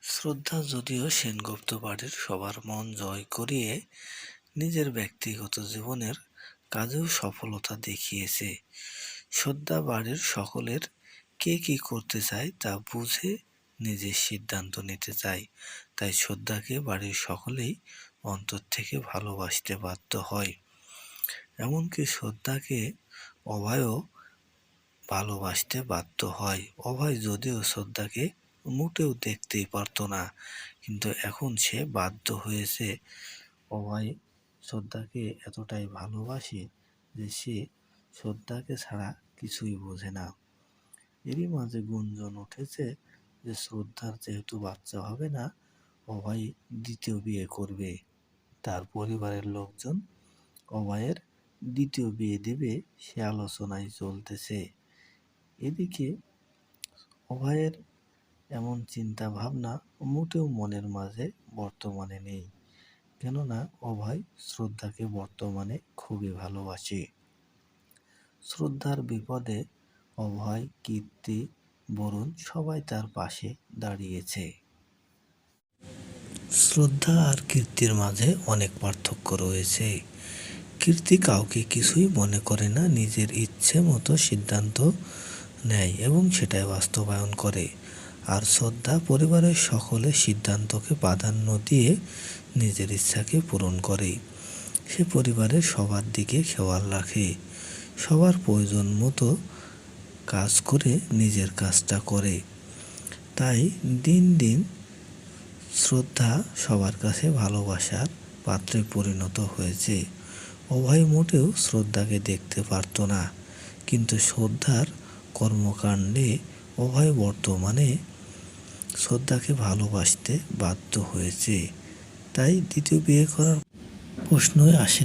শ্রদ্ধা যদিও সেনগুপ্ত বাড়ির সবার মন জয় করিয়ে নিজের ব্যক্তিগত জীবনের কাজেও সফলতা দেখিয়েছে। শ্রদ্ধা বাড়ির সকলের কে কি করতে চায় তা বুঝে নিজের সিদ্ধান্ত নিতে চায়, তাই শ্রদ্ধাকে বাড়ির সকলেই অন্তর থেকে ভালোবাসতে বাধ্য হয়। এমনকি শ্রদ্ধাকে অভয়ও ভালোবাসতে বাধ্য হয়। অভয় যদিও শ্রদ্ধাকে মোটেও দেখতেই পারত না, কিন্তু এখন সে বাধ্য হয়েছে। অভয় শ্রদ্ধাকে এতটাই ভালোবাসে যে সে শ্রদ্ধাকে ছাড়া কিছুই বোঝে না। এরই মাঝে গুঞ্জন উঠেছে যে শ্রদ্ধার যেহেতু বাচ্চা হবে না, অভয় দ্বিতীয় বিয়ে করবে। তার পরিবারের লোকজন অভয়ের দ্বিতীয় বিয়ে দেবে সে আলোচনায় চলতেছে। এদিকে অভয়ের এমন চিন্তা ভাবনা মোটেও মনের মাঝে বর্তমানে নেই, কেননা অভয় শ্রদ্ধাকে বর্তমানে খুবই ভালোবাসে। শ্রদ্ধার বিপদে অভয়, কীর্তি, বরুণ সবাই তার পাশে দাঁড়িয়েছে। শ্রদ্ধা আর কীর্তির মাঝে অনেক পার্থক্য রয়েছে। কীর্তি কাউকে কিছুই মনে করে না, নিজের ইচ্ছে মতো সিদ্ধান্ত নেয় এবং সেটাই বাস্তবায়ন করে। আর শ্রদ্ধা পরিবারের সকলের সিদ্ধান্তকে প্রাধান্য দিয়ে নিজের ইচ্ছাকে পূরণ করে। সে পরিবারের সবার দিকে খেয়াল রাখে, সবার প্রয়োজন মতো কাজ করে নিজের কাজটা করে। তাই দিন দিন শ্রদ্ধা সবার কাছে ভালোবাসার পাত্রে পরিণত হয়েছে। অভয় মোটেও শ্রদ্ধাকে দেখতে পারত না, কিন্তু শ্রদ্ধার কর্মকাণ্ডে অভয় বর্তমানে শ্রদ্ধাকে ভালোবাসতে বাধ্য হয়েছে। তাই দ্বিতীয় বিয়ে করার প্রশ্নই আসে না।